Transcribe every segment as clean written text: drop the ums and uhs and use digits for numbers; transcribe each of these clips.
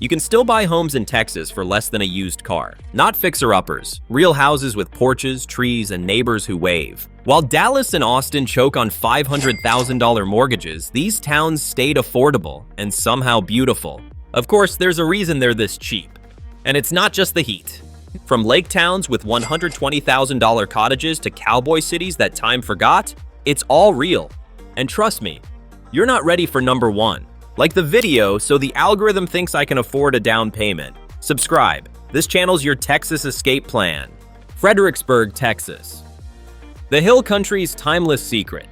You can still buy homes in Texas for less than a used car. Not fixer-uppers, real houses with porches, trees, and neighbors who wave. While Dallas and Austin choke on $500,000 mortgages, these towns stayed affordable and somehow beautiful. Of course, there's a reason they're this cheap. And it's not just the heat. From lake towns with $120,000 cottages to cowboy cities that time forgot, it's all real. And trust me, you're not ready for number one. Like the video so the algorithm thinks I can afford a down payment. Subscribe. This channel's your Texas escape plan. Fredericksburg, Texas. The hill country's timeless secret.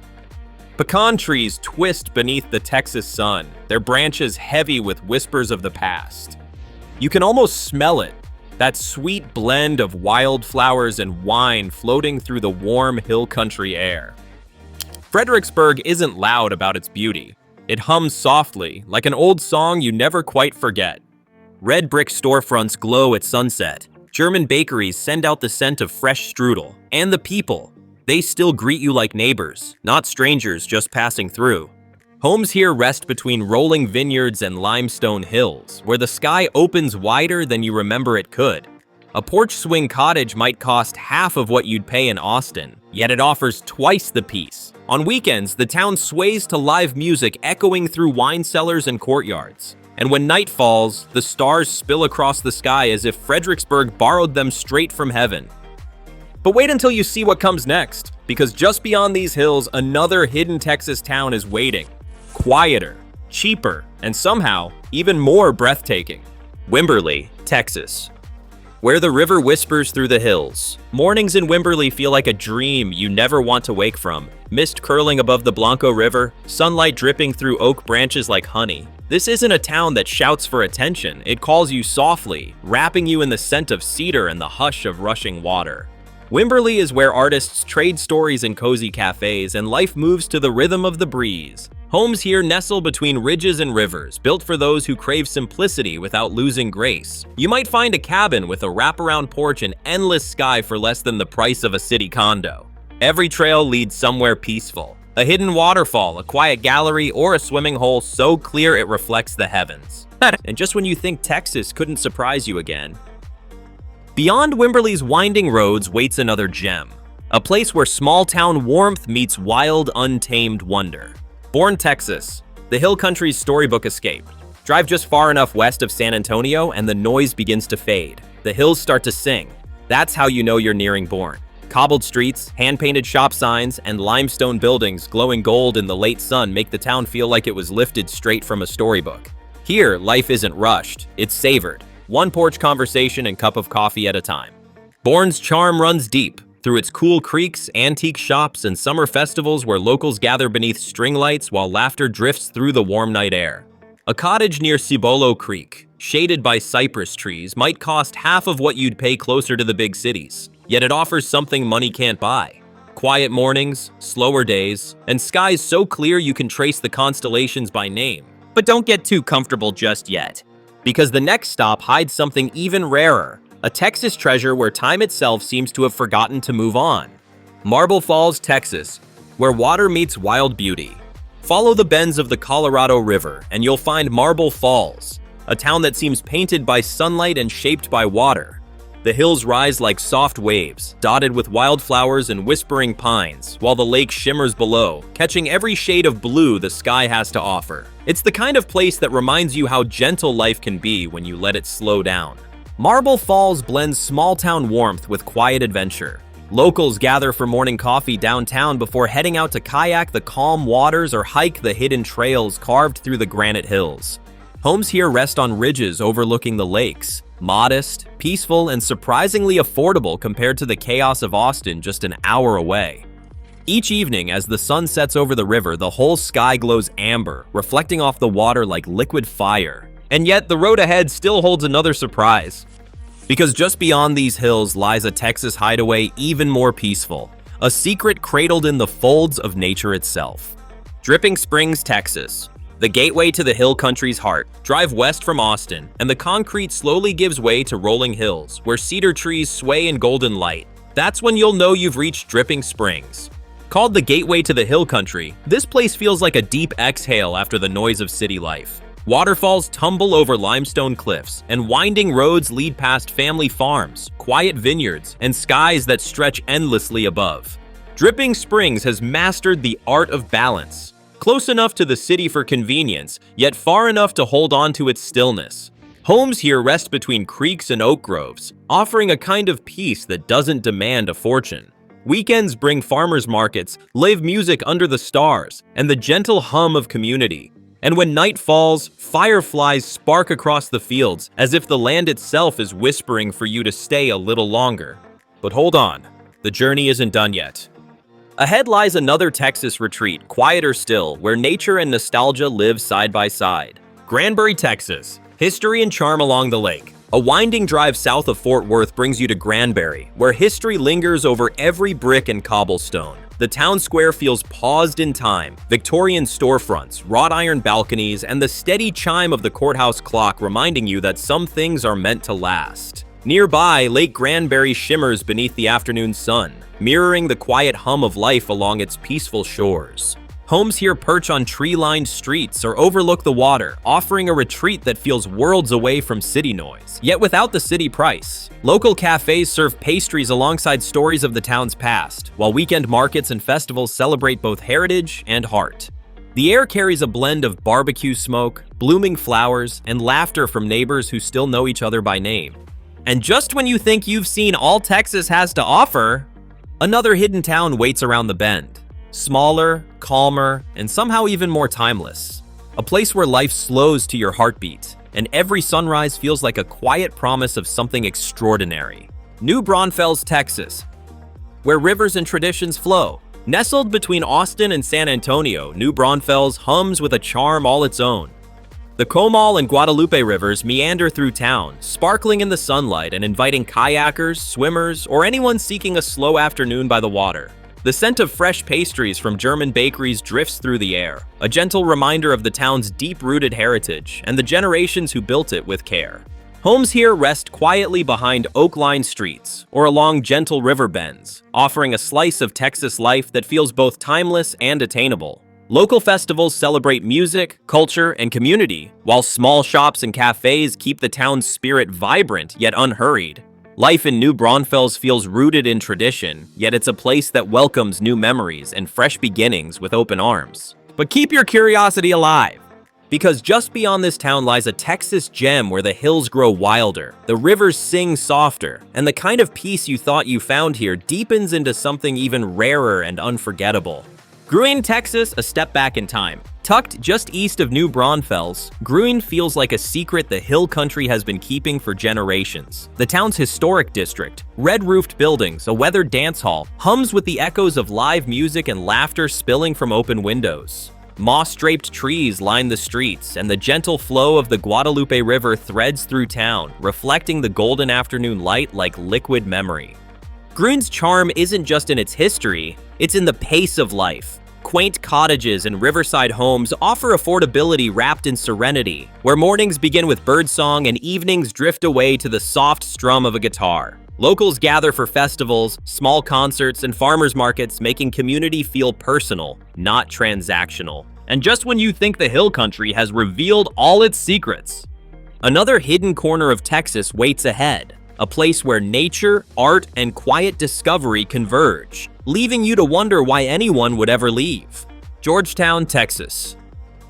Pecan trees twist beneath the Texas sun, their branches heavy with whispers of the past. You can almost smell it, that sweet blend of wildflowers and wine floating through the warm hill country air. Fredericksburg isn't loud about its beauty. It hums softly, like an old song you never quite forget. Red brick storefronts glow at sunset. German bakeries send out the scent of fresh strudel. And the people, they still greet you like neighbors, not strangers just passing through. Homes here rest between rolling vineyards and limestone hills, where the sky opens wider than you remember it could. A porch swing cottage might cost half of what you'd pay in Austin, yet it offers twice the peace. On weekends, the town sways to live music echoing through wine cellars and courtyards. And when night falls, the stars spill across the sky as if Fredericksburg borrowed them straight from heaven. But wait until you see what comes next, because just beyond these hills, another hidden Texas town is waiting. Quieter, cheaper, and somehow even more breathtaking. Wimberley, Texas. Where the river whispers through the hills. Mornings in Wimberley feel like a dream you never want to wake from. Mist curling above the Blanco River, sunlight dripping through oak branches like honey. This isn't a town that shouts for attention. It calls you softly, wrapping you in the scent of cedar and the hush of rushing water. Wimberley is where artists trade stories in cozy cafes and life moves to the rhythm of the breeze. Homes here nestle between ridges and rivers, built for those who crave simplicity without losing grace. You might find a cabin with a wraparound porch and endless sky for less than the price of a city condo. Every trail leads somewhere peaceful. A hidden waterfall, a quiet gallery, or a swimming hole so clear it reflects the heavens. And just when you think Texas couldn't surprise you again, beyond Wimberley's winding roads waits another gem. A place where small-town warmth meets wild, untamed wonder. Born, Texas, the hill country's storybook escape. Drive just far enough west of San Antonio and the noise begins to fade. The hills start to sing. That's how you know you're nearing Bourne. Cobbled streets, hand-painted shop signs, and limestone buildings glowing gold in the late sun make the town feel like it was lifted straight from a storybook. Here, life isn't rushed, it's savored. One porch conversation and cup of coffee at a time. Bourne's charm runs deep. Through its cool creeks, antique shops, and summer festivals where locals gather beneath string lights while laughter drifts through the warm night air. A cottage near Cibolo Creek, shaded by cypress trees, might cost half of what you'd pay closer to the big cities, yet it offers something money can't buy. Quiet mornings, slower days, and skies so clear you can trace the constellations by name. But don't get too comfortable just yet, because the next stop hides something even rarer. A Texas treasure where time itself seems to have forgotten to move on. Marble Falls, Texas, where water meets wild beauty. Follow the bends of the Colorado River and you'll find Marble Falls, a town that seems painted by sunlight and shaped by water. The hills rise like soft waves, dotted with wildflowers and whispering pines, while the lake shimmers below, catching every shade of blue the sky has to offer. It's the kind of place that reminds you how gentle life can be when you let it slow down. Marble Falls blends small-town warmth with quiet adventure. Locals gather for morning coffee downtown before heading out to kayak the calm waters or hike the hidden trails carved through the granite hills. Homes here rest on ridges overlooking the lakes. Modest, peaceful, and surprisingly affordable compared to the chaos of Austin just an hour away. Each evening, as the sun sets over the river, the whole sky glows amber, reflecting off the water like liquid fire. And yet, the road ahead still holds another surprise. Because just beyond these hills lies a Texas hideaway even more peaceful, a secret cradled in the folds of nature itself. Dripping Springs, Texas, the gateway to the hill country's heart. Drive west from Austin, and the concrete slowly gives way to rolling hills, where cedar trees sway in golden light. That's when you'll know you've reached Dripping Springs. Called the gateway to the hill country, this place feels like a deep exhale after the noise of city life. Waterfalls tumble over limestone cliffs, and winding roads lead past family farms, quiet vineyards, and skies that stretch endlessly above. Dripping Springs has mastered the art of balance, close enough to the city for convenience, yet far enough to hold on to its stillness. Homes here rest between creeks and oak groves, offering a kind of peace that doesn't demand a fortune. Weekends bring farmers markets, live music under the stars, and the gentle hum of community. And when night falls, fireflies spark across the fields, as if the land itself is whispering for you to stay a little longer. But hold on, the journey isn't done yet. Ahead lies another Texas retreat, quieter still, where nature and nostalgia live side by side. Granbury, Texas. History and charm along the lake. A winding drive south of Fort Worth brings you to Granbury, where history lingers over every brick and cobblestone. The town square feels paused in time. Victorian storefronts, wrought iron balconies, and the steady chime of the courthouse clock reminding you that some things are meant to last. Nearby, Lake Granbury shimmers beneath the afternoon sun, mirroring the quiet hum of life along its peaceful shores. Homes here perch on tree-lined streets or overlook the water, offering a retreat that feels worlds away from city noise, yet without the city price. Local cafes serve pastries alongside stories of the town's past, while weekend markets and festivals celebrate both heritage and heart. The air carries a blend of barbecue smoke, blooming flowers, and laughter from neighbors who still know each other by name. And just when you think you've seen all Texas has to offer, another hidden town waits around the bend. Smaller, calmer, and somehow even more timeless. A place where life slows to your heartbeat, and every sunrise feels like a quiet promise of something extraordinary. New Braunfels, Texas, where rivers and traditions flow. Nestled between Austin and San Antonio, New Braunfels hums with a charm all its own. The Comal and Guadalupe rivers meander through town, sparkling in the sunlight and inviting kayakers, swimmers, or anyone seeking a slow afternoon by the water. The scent of fresh pastries from German bakeries drifts through the air, a gentle reminder of the town's deep-rooted heritage and the generations who built it with care. Homes here rest quietly behind oak-lined streets or along gentle river bends, offering a slice of Texas life that feels both timeless and attainable. Local festivals celebrate music, culture, and community, while small shops and cafes keep the town's spirit vibrant yet unhurried. Life in New Braunfels feels rooted in tradition, yet it's a place that welcomes new memories and fresh beginnings with open arms. But keep your curiosity alive, because just beyond this town lies a Texas gem where the hills grow wilder, the rivers sing softer, and the kind of peace you thought you found here deepens into something even rarer and unforgettable. Gruene, Texas, a step back in time. Tucked just east of New Braunfels, Gruene feels like a secret the hill country has been keeping for generations. The town's historic district, red-roofed buildings, a weathered dance hall, hums with the echoes of live music and laughter spilling from open windows. Moss-draped trees line the streets, and the gentle flow of the Guadalupe River threads through town, reflecting the golden afternoon light like liquid memory. Gruene's charm isn't just in its history, it's in the pace of life. Quaint cottages and riverside homes offer affordability wrapped in serenity, where mornings begin with birdsong and evenings drift away to the soft strum of a guitar. Locals gather for festivals, small concerts, and farmers markets, making community feel personal, not transactional. And just when you think the hill country has revealed all its secrets, another hidden corner of Texas waits ahead. A place where nature, art, and quiet discovery converge, leaving you to wonder why anyone would ever leave. Georgetown, Texas,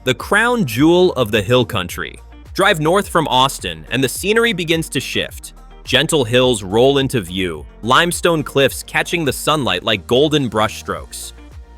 the crown jewel of the hill country. Drive north from Austin, and the scenery begins to shift. Gentle hills roll into view, limestone cliffs catching the sunlight like golden brushstrokes.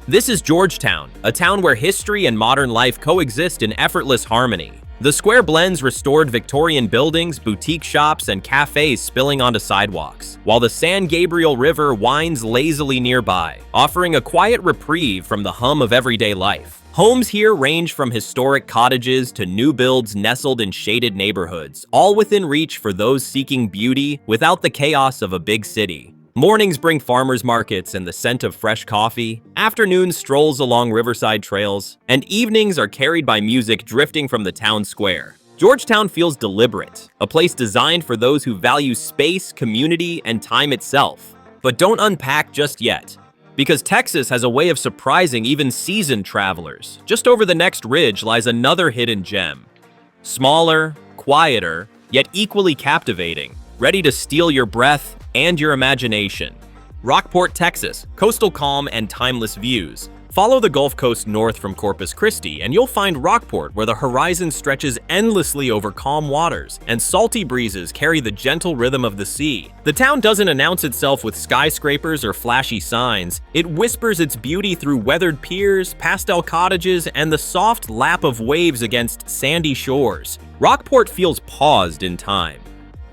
This is Georgetown, a town where history and modern life coexist in effortless harmony. The square blends restored Victorian buildings, boutique shops, and cafes spilling onto sidewalks, while the San Gabriel River winds lazily nearby, offering a quiet reprieve from the hum of everyday life. Homes here range from historic cottages to new builds nestled in shaded neighborhoods, all within reach for those seeking beauty without the chaos of a big city. Mornings bring farmers markets and the scent of fresh coffee, afternoons strolls along riverside trails, and evenings are carried by music drifting from the town square. Georgetown feels deliberate, a place designed for those who value space, community, and time itself. But don't unpack just yet, because Texas has a way of surprising even seasoned travelers. Just over the next ridge lies another hidden gem. Smaller, quieter, yet equally captivating, ready to steal your breath and your imagination. Rockport, Texas, coastal calm and timeless views. Follow the Gulf Coast north from Corpus Christi, and you'll find Rockport, where the horizon stretches endlessly over calm waters, and salty breezes carry the gentle rhythm of the sea. The town doesn't announce itself with skyscrapers or flashy signs. It whispers its beauty through weathered piers, pastel cottages, and the soft lap of waves against sandy shores. Rockport feels paused in time.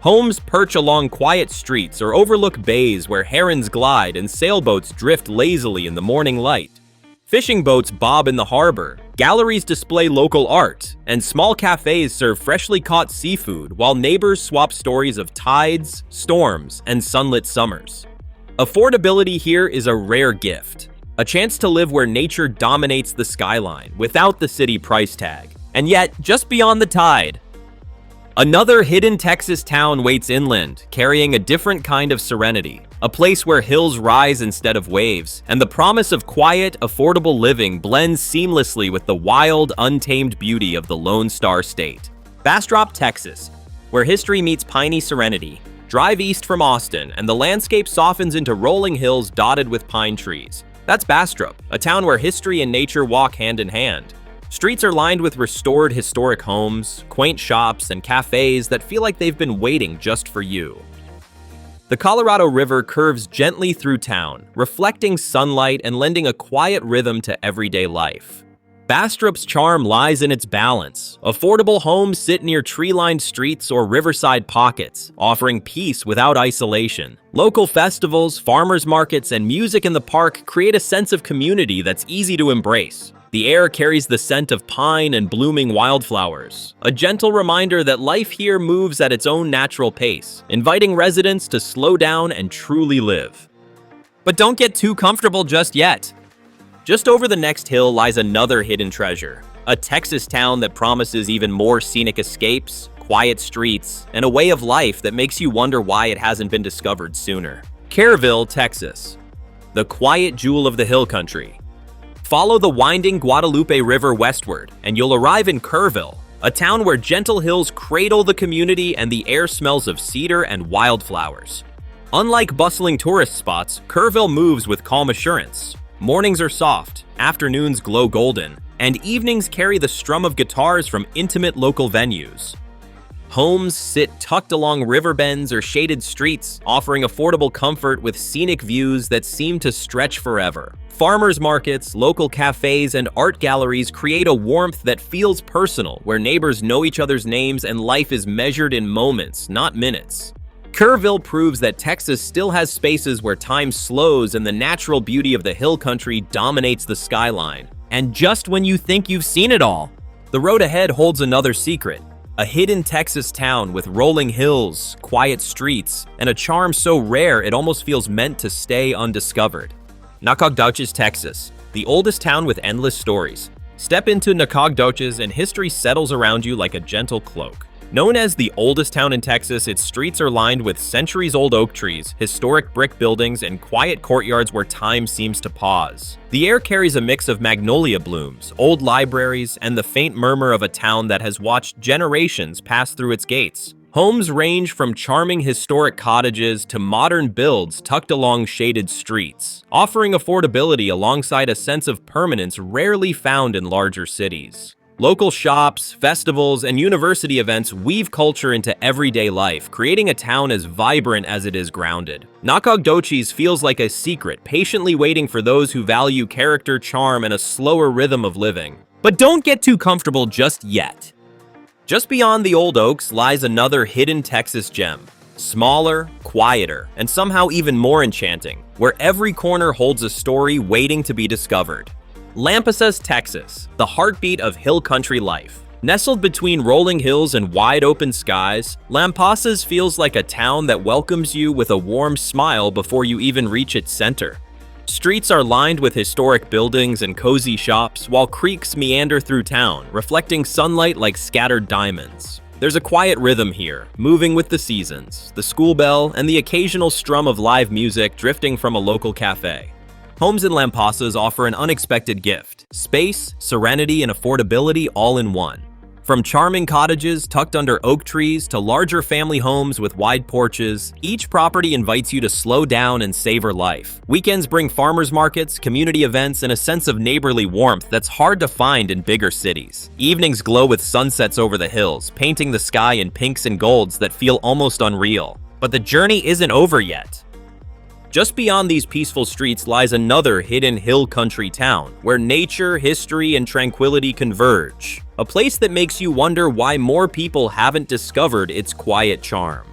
Homes perch along quiet streets or overlook bays where herons glide and sailboats drift lazily in the morning light. Fishing boats bob in the harbor, galleries display local art, and small cafes serve freshly caught seafood while neighbors swap stories of tides, storms, and sunlit summers. Affordability here is a rare gift, a chance to live where nature dominates the skyline without the city price tag. And yet, just beyond the tide, another hidden Texas town waits inland, carrying a different kind of serenity. A place where hills rise instead of waves, and the promise of quiet, affordable living blends seamlessly with the wild, untamed beauty of the Lone Star State. Bastrop, Texas, where history meets piney serenity. Drive east from Austin, and the landscape softens into rolling hills dotted with pine trees. That's Bastrop, a town where history and nature walk hand in hand. Streets are lined with restored historic homes, quaint shops, and cafes that feel like they've been waiting just for you. The Colorado River curves gently through town, reflecting sunlight and lending a quiet rhythm to everyday life. Bastrop's charm lies in its balance. Affordable homes sit near tree-lined streets or riverside pockets, offering peace without isolation. Local festivals, farmers markets, and music in the park create a sense of community that's easy to embrace. The air carries the scent of pine and blooming wildflowers, a gentle reminder that life here moves at its own natural pace, inviting residents to slow down and truly live. But don't get too comfortable just yet. Just over the next hill lies another hidden treasure, a Texas town that promises even more scenic escapes, quiet streets, and a way of life that makes you wonder why it hasn't been discovered sooner. Kerrville, Texas, the quiet jewel of the hill country. Follow the winding Guadalupe River westward, and you'll arrive in Kerrville, a town where gentle hills cradle the community and the air smells of cedar and wildflowers. Unlike bustling tourist spots, Kerrville moves with calm assurance. Mornings are soft, afternoons glow golden, and evenings carry the strum of guitars from intimate local venues. Homes sit tucked along river bends or shaded streets, offering affordable comfort with scenic views that seem to stretch forever. Farmers markets, local cafes, and art galleries create a warmth that feels personal, where neighbors know each other's names and life is measured in moments, not minutes. Kerrville proves that Texas still has spaces where time slows and the natural beauty of the hill country dominates the skyline. And just when you think you've seen it all, the road ahead holds another secret. A hidden Texas town with rolling hills, quiet streets, and a charm so rare it almost feels meant to stay undiscovered. Nacogdoches, Texas, the oldest town with endless stories. Step into Nacogdoches and history settles around you like a gentle cloak. Known as the oldest town in Texas, its streets are lined with centuries-old oak trees, historic brick buildings, and quiet courtyards where time seems to pause. The air carries a mix of magnolia blooms, old libraries, and the faint murmur of a town that has watched generations pass through its gates. Homes range from charming historic cottages to modern builds tucked along shaded streets, offering affordability alongside a sense of permanence rarely found in larger cities. Local shops, festivals, and university events weave culture into everyday life, creating a town as vibrant as it is grounded. Nacogdoches feels like a secret, patiently waiting for those who value character, charm, and a slower rhythm of living. But don't get too comfortable just yet. Just beyond the old oaks lies another hidden Texas gem. Smaller, quieter, and somehow even more enchanting, where every corner holds a story waiting to be discovered. Lampasas, Texas, the heartbeat of hill country life. Nestled between rolling hills and wide open skies, Lampasas feels like a town that welcomes you with a warm smile before you even reach its center. Streets are lined with historic buildings and cozy shops, while creeks meander through town, reflecting sunlight like scattered diamonds. There's a quiet rhythm here, moving with the seasons, the school bell, and the occasional strum of live music drifting from a local cafe. Homes in Lampasas offer an unexpected gift: space, serenity, and affordability all in one. From charming cottages tucked under oak trees to larger family homes with wide porches, each property invites you to slow down and savor life. Weekends bring farmers markets, community events, and a sense of neighborly warmth that's hard to find in bigger cities. Evenings glow with sunsets over the hills, painting the sky in pinks and golds that feel almost unreal. But the journey isn't over yet. Just beyond these peaceful streets lies another hidden hill country town, where nature, history, and tranquility converge. A place that makes you wonder why more people haven't discovered its quiet charm.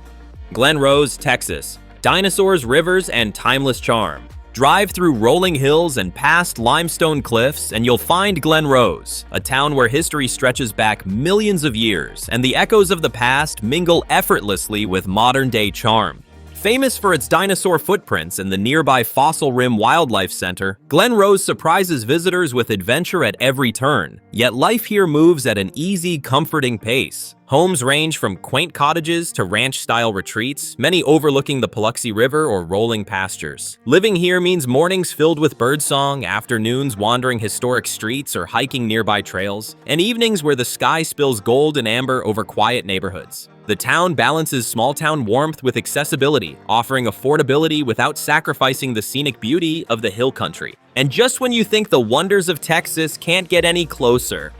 Glen Rose, Texas. Dinosaurs, rivers, and timeless charm. Drive through rolling hills and past limestone cliffs, and you'll find Glen Rose, a town where history stretches back millions of years, and the echoes of the past mingle effortlessly with modern-day charm. Famous for its dinosaur footprints and the nearby Fossil Rim Wildlife Center, Glen Rose surprises visitors with adventure at every turn. Yet life here moves at an easy, comforting pace. Homes range from quaint cottages to ranch-style retreats, many overlooking the Paluxy River or rolling pastures. Living here means mornings filled with birdsong, afternoons wandering historic streets or hiking nearby trails, and evenings where the sky spills gold and amber over quiet neighborhoods. The town balances small-town warmth with accessibility, offering affordability without sacrificing the scenic beauty of the hill country. And just when you think the wonders of Texas can't get any closer,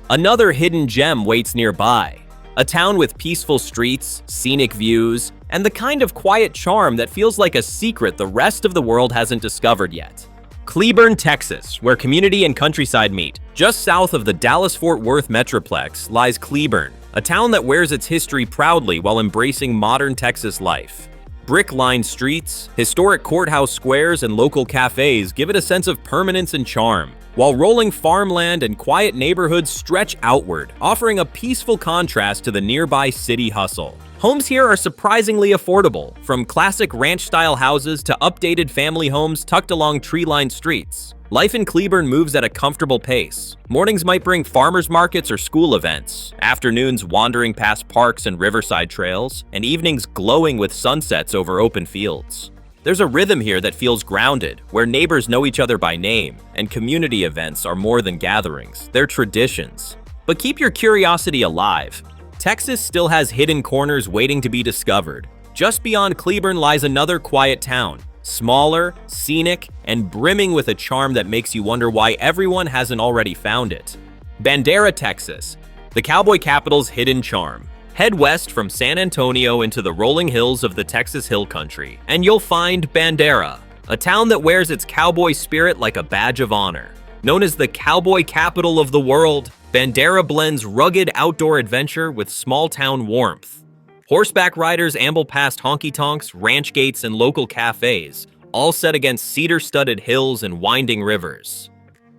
another hidden gem waits nearby. A town with peaceful streets, scenic views, and the kind of quiet charm that feels like a secret the rest of the world hasn't discovered yet. Cleburne, Texas, where community and countryside meet. Just south of the Dallas-Fort Worth Metroplex lies Cleburne, a town that wears its history proudly while embracing modern Texas life. Brick-lined streets, historic courthouse squares, and local cafes give it a sense of permanence and charm, while rolling farmland and quiet neighborhoods stretch outward, offering a peaceful contrast to the nearby city hustle. Homes here are surprisingly affordable, from classic ranch-style houses to updated family homes tucked along tree-lined streets. Life in Cleburne moves at a comfortable pace. Mornings might bring farmers markets or school events, afternoons wandering past parks and riverside trails, and evenings glowing with sunsets over open fields. There's a rhythm here that feels grounded, where neighbors know each other by name, and community events are more than gatherings, they're traditions. But keep your curiosity alive. Texas still has hidden corners waiting to be discovered. Just beyond Cleburne lies another quiet town, smaller, scenic, and brimming with a charm that makes you wonder why everyone hasn't already found it. Bandera, Texas, the cowboy capital's hidden charm. Head west from San Antonio into the rolling hills of the Texas Hill Country, and you'll find Bandera, a town that wears its cowboy spirit like a badge of honor. Known as the cowboy capital of the world, Bandera blends rugged outdoor adventure with small-town warmth. Horseback riders amble past honky-tonks, ranch gates, and local cafes, all set against cedar-studded hills and winding rivers.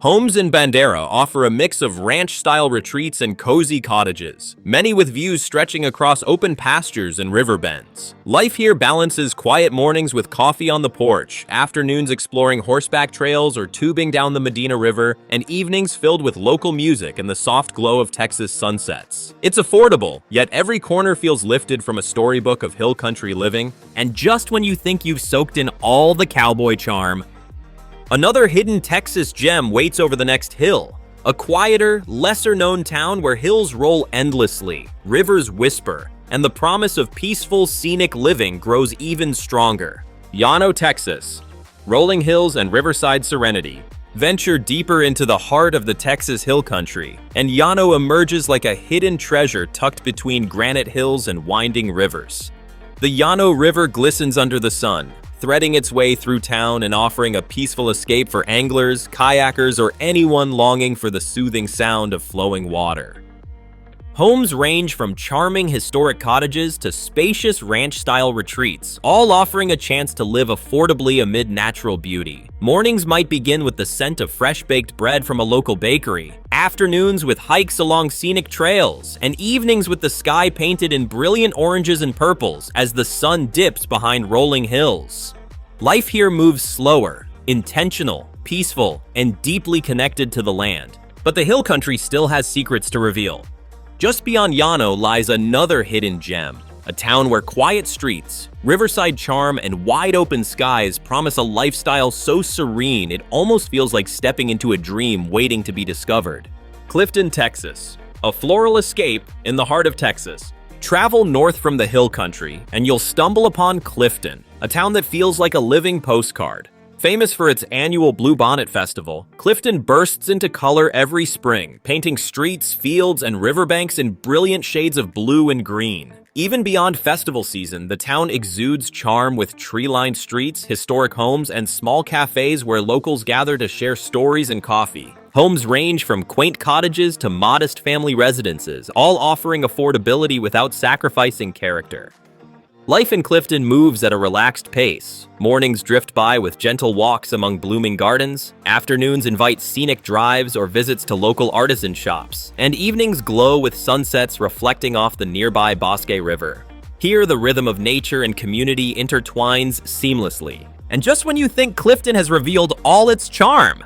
Homes in Bandera offer a mix of ranch-style retreats and cozy cottages, many with views stretching across open pastures and river bends. Life here balances quiet mornings with coffee on the porch, afternoons exploring horseback trails or tubing down the Medina River, and evenings filled with local music and the soft glow of Texas sunsets. It's affordable, yet every corner feels lifted from a storybook of hill country living. And just when you think you've soaked in all the cowboy charm, another hidden Texas gem waits over the next hill. A quieter, lesser-known town where hills roll endlessly, rivers whisper, and the promise of peaceful, scenic living grows even stronger. Llano, Texas. Rolling hills and riverside serenity. Venture deeper into the heart of the Texas Hill Country, and Llano emerges like a hidden treasure tucked between granite hills and winding rivers. The Llano River glistens under the sun, threading its way through town and offering a peaceful escape for anglers, kayakers, or anyone longing for the soothing sound of flowing water. Homes range from charming historic cottages to spacious ranch-style retreats, all offering a chance to live affordably amid natural beauty. Mornings might begin with the scent of fresh-baked bread from a local bakery, afternoons with hikes along scenic trails, and evenings with the sky painted in brilliant oranges and purples as the sun dips behind rolling hills. Life here moves slower, intentional, peaceful, and deeply connected to the land. But the hill country still has secrets to reveal. Just beyond Llano lies another hidden gem, a town where quiet streets, riverside charm, and wide-open skies promise a lifestyle so serene it almost feels like stepping into a dream waiting to be discovered. Clifton, Texas. a floral escape in the heart of Texas. Travel north from the hill country, and you'll stumble upon Clifton, a town that feels like a living postcard. Famous for its annual Bluebonnet Festival, Clifton bursts into color every spring, painting streets, fields, and riverbanks in brilliant shades of blue and green. Even beyond festival season, the town exudes charm with tree-lined streets, historic homes, and small cafes where locals gather to share stories and coffee. Homes range from quaint cottages to modest family residences, all offering affordability without sacrificing character. Life in Clifton moves at a relaxed pace. Mornings drift by with gentle walks among blooming gardens, afternoons invite scenic drives or visits to local artisan shops, and evenings glow with sunsets reflecting off the nearby Bosque River. Here, the rhythm of nature and community intertwines seamlessly. And just when you think Clifton has revealed all its charm,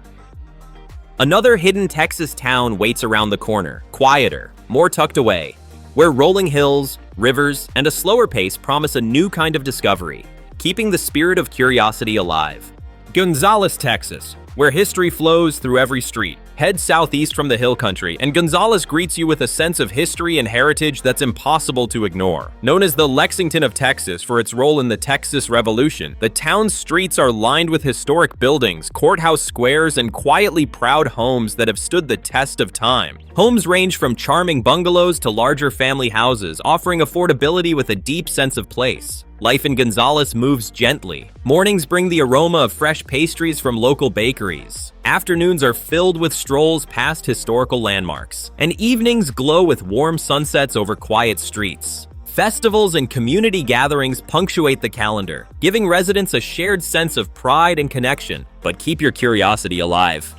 another hidden Texas town waits around the corner, quieter, more tucked away, where rolling hills, rivers, and a slower pace promise a new kind of discovery, keeping the spirit of curiosity alive. Gonzales, Texas, where history flows through every street. Head southeast from the hill country, and Gonzales greets you with a sense of history and heritage that's impossible to ignore. Known as the Lexington of Texas for its role in the Texas Revolution, the town's streets are lined with historic buildings, courthouse squares, and quietly proud homes that have stood the test of time. Homes range from charming bungalows to larger family houses, offering affordability with a deep sense of place. Life in Gonzales moves gently. Mornings bring the aroma of fresh pastries from local bakeries. Afternoons are filled with strolls past historical landmarks, and evenings glow with warm sunsets over quiet streets. Festivals and community gatherings punctuate the calendar, giving residents a shared sense of pride and connection. But keep your curiosity alive.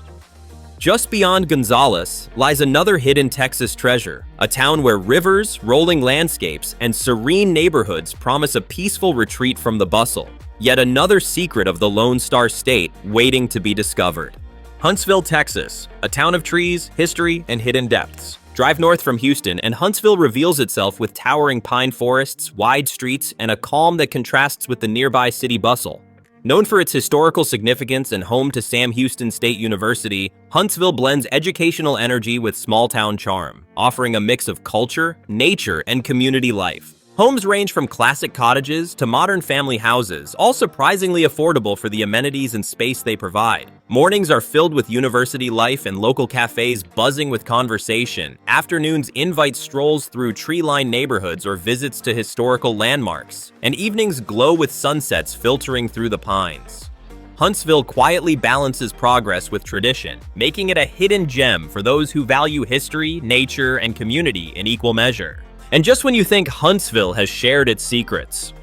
Just beyond Gonzales lies another hidden Texas treasure, a town where rivers, rolling landscapes, and serene neighborhoods promise a peaceful retreat from the bustle. Yet another secret of the Lone Star State waiting to be discovered. Huntsville, Texas, a town of trees, history, and hidden depths. Drive north from Houston, and Huntsville reveals itself with towering pine forests, wide streets, and a calm that contrasts with the nearby city bustle. Known for its historical significance and home to Sam Houston State University, Huntsville blends educational energy with small-town charm, offering a mix of culture, nature, and community life. Homes range from classic cottages to modern family houses, all surprisingly affordable for the amenities and space they provide. Mornings are filled with university life and local cafes buzzing with conversation. Afternoons invite strolls through tree-lined neighborhoods or visits to historical landmarks. And evenings glow with sunsets filtering through the pines. Huntsville quietly balances progress with tradition, making it a hidden gem for those who value history, nature, and community in equal measure. And just when you think Huntsville has shared its secrets,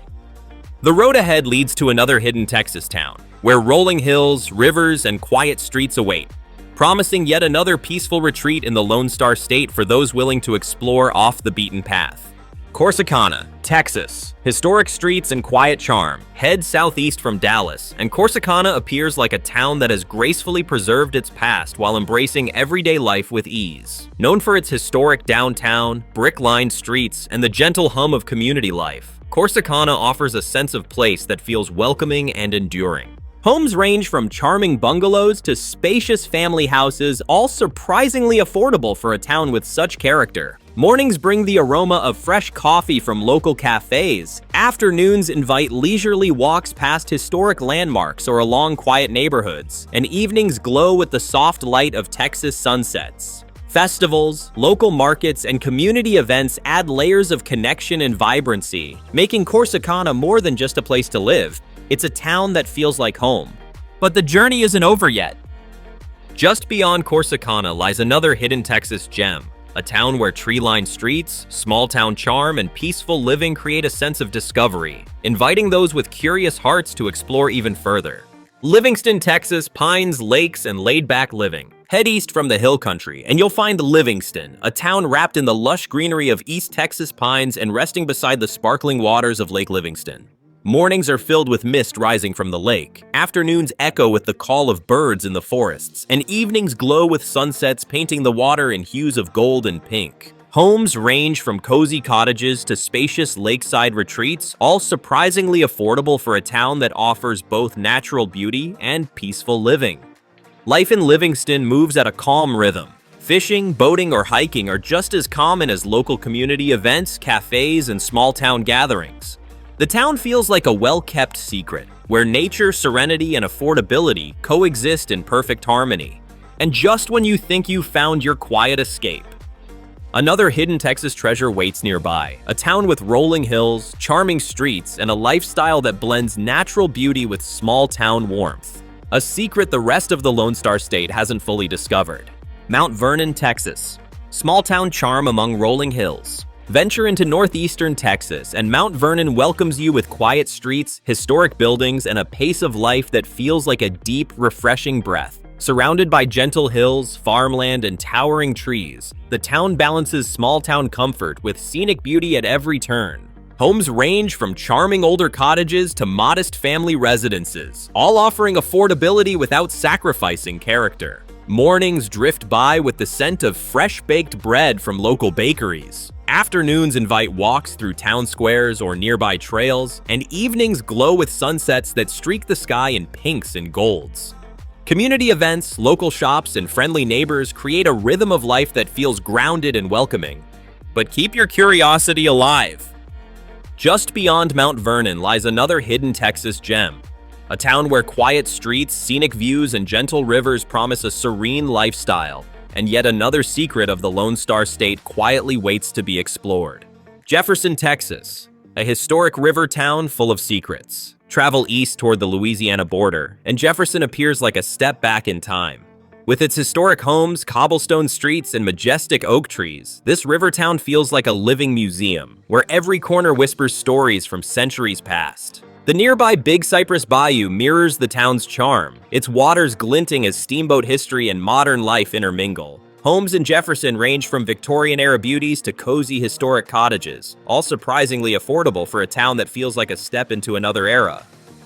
the road ahead leads to another hidden Texas town, where rolling hills, rivers, and quiet streets await, promising yet another peaceful retreat in the Lone Star State for those willing to explore off the beaten path. Corsicana, Texas. Historic streets and quiet charm. Head southeast from Dallas, and Corsicana appears like a town that has gracefully preserved its past while embracing everyday life with ease. Known for its historic downtown, brick-lined streets, and the gentle hum of community life, Corsicana offers a sense of place that feels welcoming and enduring. Homes range from charming bungalows to spacious family houses, all surprisingly affordable for a town with such character. Mornings bring the aroma of fresh coffee from local cafes. Afternoons invite leisurely walks past historic landmarks or along quiet neighborhoods. And evenings glow with the soft light of Texas sunsets. Festivals, local markets, and community events add layers of connection and vibrancy, making Corsicana more than just a place to live. It's a town that feels like home. But the journey isn't over yet. Just beyond Corsicana lies another hidden Texas gem, a town where tree-lined streets, small-town charm, and peaceful living create a sense of discovery, inviting those with curious hearts to explore even further. Livingston, Texas, pines, lakes, and laid-back living. Head east from the hill country, and you'll find Livingston, a town wrapped in the lush greenery of East Texas pines and resting beside the sparkling waters of Lake Livingston. Mornings are filled with mist rising from the lake. Afternoons echo with the call of birds in the forests, and evenings glow with sunsets painting the water in hues of gold and pink. Homes range from cozy cottages to spacious lakeside retreats, all surprisingly affordable for a town that offers both natural beauty and peaceful living. Life in Livingston moves at a calm rhythm. Fishing, boating, or hiking are just as common as local community events, cafes, and small-town gatherings. The town feels like a well-kept secret, where nature, serenity, and affordability coexist in perfect harmony. And just when you think you've found your quiet escape, another hidden Texas treasure waits nearby, a town with rolling hills, charming streets, and a lifestyle that blends natural beauty with small-town warmth. A secret the rest of the Lone Star State hasn't fully discovered. Mount Vernon, Texas. Small-town charm among rolling hills. Venture into northeastern Texas, and Mount Vernon welcomes you with quiet streets, historic buildings, and a pace of life that feels like a deep, refreshing breath. Surrounded by gentle hills, farmland, and towering trees, the town balances small-town comfort with scenic beauty at every turn. Homes range from charming older cottages to modest family residences, all offering affordability without sacrificing character. Mornings drift by with the scent of fresh-baked bread from local bakeries. Afternoons invite walks through town squares or nearby trails, and evenings glow with sunsets that streak the sky in pinks and golds. Community events, local shops, and friendly neighbors create a rhythm of life that feels grounded and welcoming. But keep your curiosity alive. Just beyond Mount Vernon lies another hidden Texas gem. A town where quiet streets, scenic views, and gentle rivers promise a serene lifestyle, and yet another secret of the Lone Star State quietly waits to be explored. Jefferson, Texas, a historic river town full of secrets. Travel east toward the Louisiana border, and Jefferson appears like a step back in time. With its historic homes, cobblestone streets, and majestic oak trees, this river town feels like a living museum, where every corner whispers stories from centuries past. The nearby Big Cypress Bayou mirrors the town's charm, its waters glinting as steamboat history and modern life intermingle. Homes in Jefferson range from Victorian-era beauties to cozy historic cottages, all surprisingly affordable for a town that feels like a step into another era.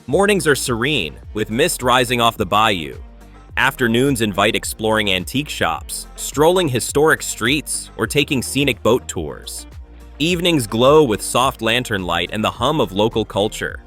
Mornings are serene, with mist rising off the bayou. Afternoons invite exploring antique shops, strolling historic streets, or taking scenic boat tours. Evenings glow with soft lantern light and the hum of local culture.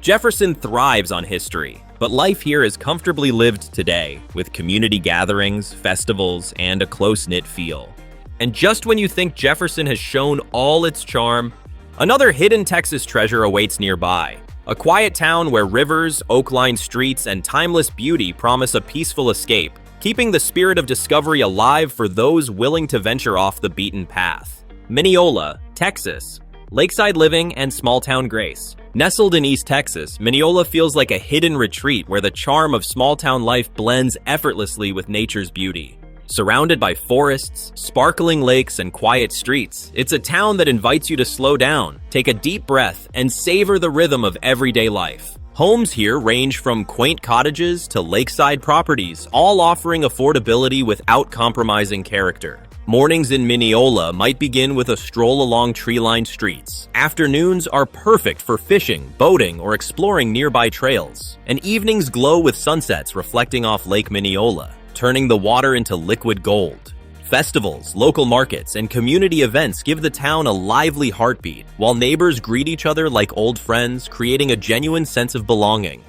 Jefferson thrives on history, but life here is comfortably lived today, with community gatherings, festivals, and a close-knit feel. And just when you think Jefferson has shown all its charm, another hidden Texas treasure awaits nearby. A quiet town where rivers, oak-lined streets, and timeless beauty promise a peaceful escape, keeping the spirit of discovery alive for those willing to venture off the beaten path. Mineola, Texas. Lakeside living and small-town grace. Nestled in East Texas, Mineola feels like a hidden retreat where the charm of small-town life blends effortlessly with nature's beauty. Surrounded by forests, sparkling lakes, and quiet streets, it's a town that invites you to slow down, take a deep breath, and savor the rhythm of everyday life. Homes here range from quaint cottages to lakeside properties, all offering affordability without compromising character. Mornings in Mineola might begin with a stroll along tree-lined streets. Afternoons are perfect for fishing, boating, or exploring nearby trails. And evenings glow with sunsets reflecting off Lake Mineola, turning the water into liquid gold. Festivals, local markets, and community events give the town a lively heartbeat, while neighbors greet each other like old friends, creating a genuine sense of belonging.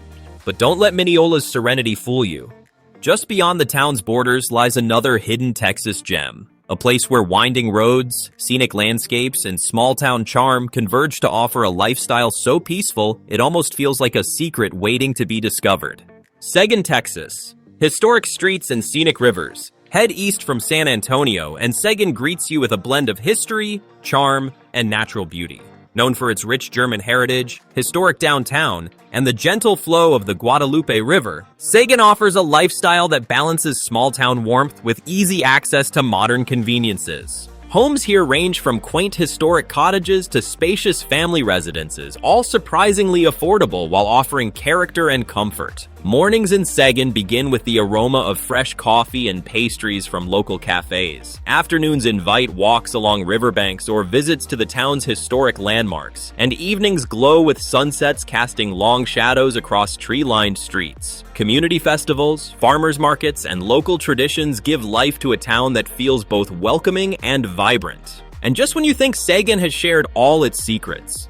But don't let Mineola's serenity fool you. Just beyond the town's borders lies another hidden Texas gem. A place where winding roads, scenic landscapes, and small-town charm converge to offer a lifestyle so peaceful it almost feels like a secret waiting to be discovered. Seguin, Texas. Historic streets and scenic rivers. Head east from San Antonio, and Seguin greets you with a blend of history, charm, and natural beauty. Known for its rich German heritage, historic downtown, and the gentle flow of the Guadalupe River, Seguin offers a lifestyle that balances small-town warmth with easy access to modern conveniences. Homes here range from quaint historic cottages to spacious family residences, all surprisingly affordable while offering character and comfort. Mornings in Seguin begin with the aroma of fresh coffee and pastries from local cafes. Afternoons invite walks along riverbanks or visits to the town's historic landmarks, and evenings glow with sunsets casting long shadows across tree-lined streets. Community festivals, farmers markets, and local traditions give life to a town that feels both welcoming and vibrant. And just when you think Seguin has shared all its secrets,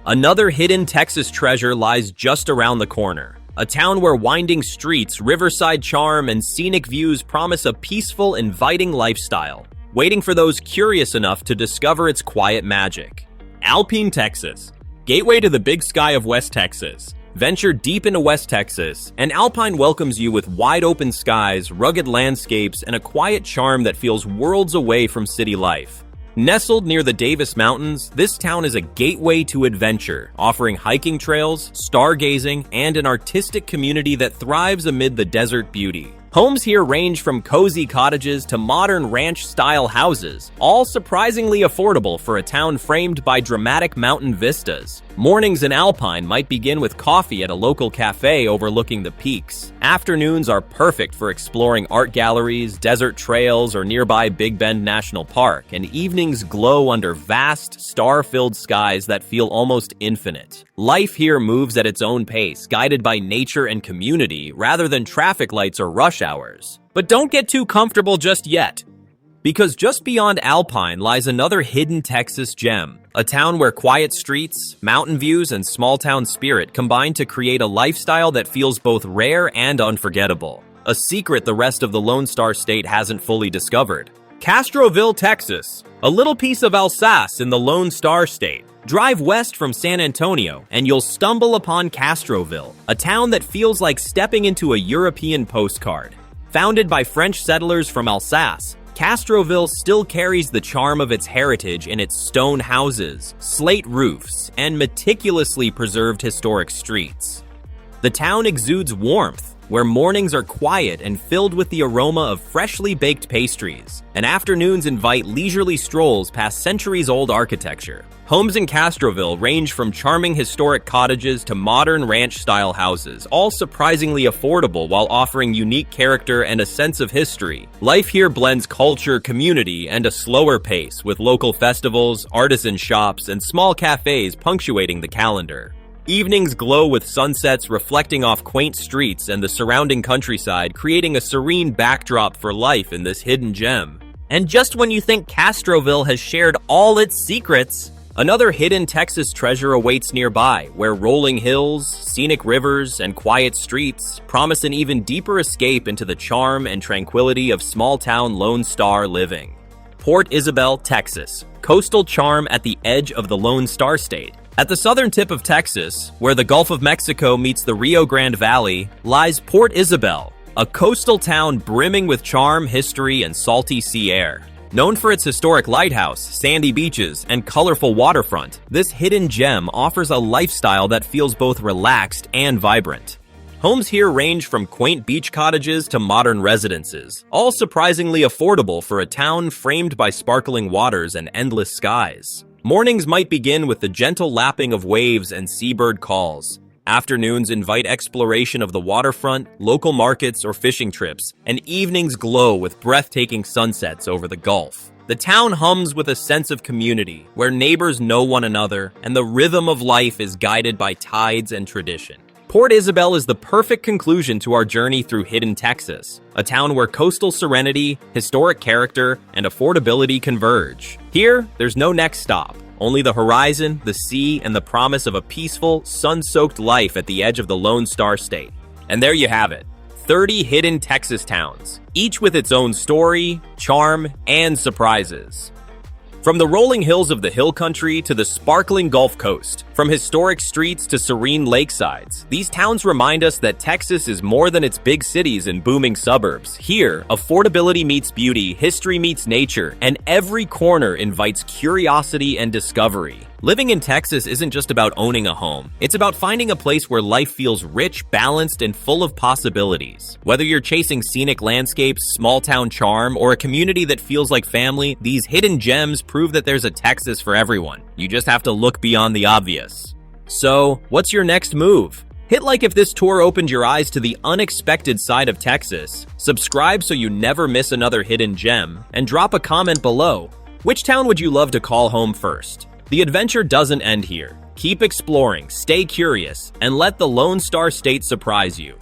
another hidden Texas treasure lies just around the corner. a town where winding streets, riverside charm, and scenic views promise a peaceful, inviting lifestyle, waiting for those curious enough to discover its quiet magic. Alpine, Texas. Gateway to the big sky of West Texas. Venture deep into West Texas, and Alpine welcomes you with wide-open skies, rugged landscapes, and a quiet charm that feels worlds away from city life. Nestled near the Davis Mountains, this town is a gateway to adventure, offering hiking trails, stargazing, and an artistic community that thrives amid the desert beauty. Homes here range from cozy cottages to modern ranch-style houses, all surprisingly affordable for a town framed by dramatic mountain vistas. Mornings in Alpine might begin with coffee at a local cafe overlooking the peaks. Afternoons are perfect for exploring art galleries, desert trails, or nearby Big Bend National Park, and evenings glow under vast, star-filled skies that feel almost infinite. Life here moves at its own pace, guided by nature and community rather than traffic lights or rush hours. But don't get too comfortable just yet, because just beyond Alpine lies another hidden Texas gem, a town where quiet streets, mountain views, and small-town spirit combine to create a lifestyle that feels both rare and unforgettable. A secret the rest of the Lone Star State hasn't fully discovered. Castroville, Texas, a little piece of Alsace in the Lone Star State. Drive west from San Antonio, and you'll stumble upon Castroville, a town that feels like stepping into a European postcard. Founded by French settlers from Alsace, Castroville still carries the charm of its heritage in its stone houses, slate roofs, and meticulously preserved historic streets. The town exudes warmth, where mornings are quiet and filled with the aroma of freshly baked pastries, and afternoons invite leisurely strolls past centuries-old architecture. Homes in Castroville range from charming historic cottages to modern ranch-style houses, all surprisingly affordable while offering unique character and a sense of history. Life here blends culture, community, and a slower pace, with local festivals, artisan shops, and small cafes punctuating the calendar. Evenings glow with sunsets reflecting off quaint streets and the surrounding countryside, creating a serene backdrop for life in this hidden gem. And just when you think Castroville has shared all its secrets, another hidden Texas treasure awaits nearby, where rolling hills, scenic rivers, and quiet streets promise an even deeper escape into the charm and tranquility of small-town Lone Star living. Port Isabel, Texas, coastal charm at the edge of the Lone Star State. At the southern tip of Texas, where the Gulf of Mexico meets the Rio Grande Valley, lies Port Isabel, a coastal town brimming with charm, history, and salty sea air. Known for its historic lighthouse, sandy beaches, and colorful waterfront, this hidden gem offers a lifestyle that feels both relaxed and vibrant. Homes here range from quaint beach cottages to modern residences, all surprisingly affordable for a town framed by sparkling waters and endless skies. Mornings might begin with the gentle lapping of waves and seabird calls. Afternoons invite exploration of the waterfront, local markets, or fishing trips, and evenings glow with breathtaking sunsets over the Gulf. The town hums with a sense of community, where neighbors know one another, and the rhythm of life is guided by tides and tradition. Port Isabel is the perfect conclusion to our journey through hidden Texas, a town where coastal serenity, historic character, and affordability converge. Here, there's no next stop, only the horizon, the sea, and the promise of a peaceful, sun-soaked life at the edge of the Lone Star State. And there you have it, 30 hidden Texas towns, each with its own story, charm, and surprises. From the rolling hills of the hill country to the sparkling Gulf Coast, from historic streets to serene lakesides, these towns remind us that Texas is more than its big cities and booming suburbs. Here, affordability meets beauty, history meets nature, and every corner invites curiosity and discovery. Living in Texas isn't just about owning a home. It's about finding a place where life feels rich, balanced, and full of possibilities. Whether you're chasing scenic landscapes, small-town charm, or a community that feels like family, these hidden gems prove that there's a Texas for everyone. You just have to look beyond the obvious. So, what's your next move? Hit like if this tour opened your eyes to the unexpected side of Texas, subscribe so you never miss another hidden gem, and drop a comment below. Which town would you love to call home first? The adventure doesn't end here. Keep exploring, stay curious, and let the Lone Star State surprise you.